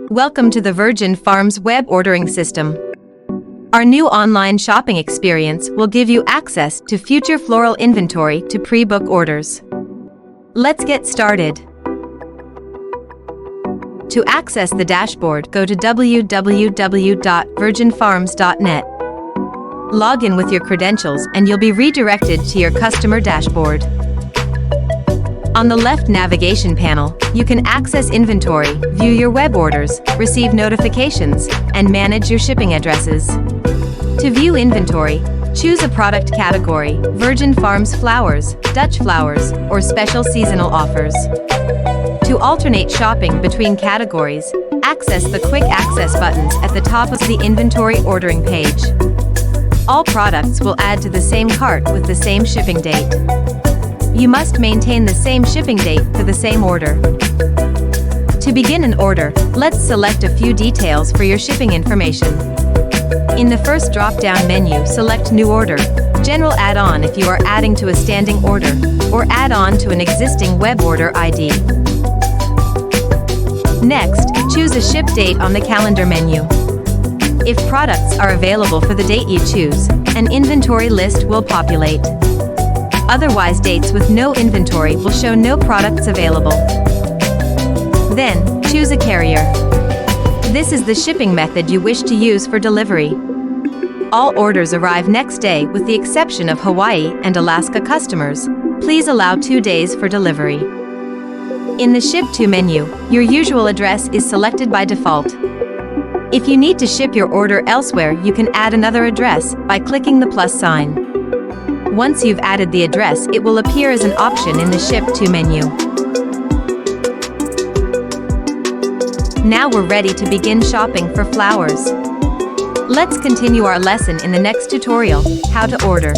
Welcome to the Virgin Farms web ordering system. Our new online shopping experience will give you access to future floral inventory to pre-book orders. Let's get started. To access the dashboard, go to www.virginfarms.net. Log in with your credentials and you'll be redirected to your customer dashboard. On the left navigation panel, you can access inventory, view your web orders, receive notifications, and manage your shipping addresses. To view inventory, choose a product category: Virgin Farms flowers, Dutch flowers, or special seasonal offers. To alternate shopping between categories, access the Quick Access buttons at the top of the inventory ordering page. All products will add to the same cart with the same shipping date. You must maintain the same shipping date for the same order. To begin an order, let's select a few details for your shipping information. In the first drop-down menu, select New Order, General Add-on if you are adding to a standing order, or add on to an existing web order ID. Next, choose a ship date on the calendar menu. If products are available for the date you choose, an inventory list will populate. Otherwise, dates with no inventory will show no products available. Then, choose a carrier. This is the shipping method you wish to use for delivery. All orders arrive next day with the exception of Hawaii and Alaska customers. Please allow 2 days for delivery. In the Ship To menu, your usual address is selected by default. If you need to ship your order elsewhere, you can add another address by clicking the plus sign. Once you've added the address, it will appear as an option in the Ship To menu. Now we're ready to begin shopping for flowers. Let's continue our lesson in the next tutorial, how to order.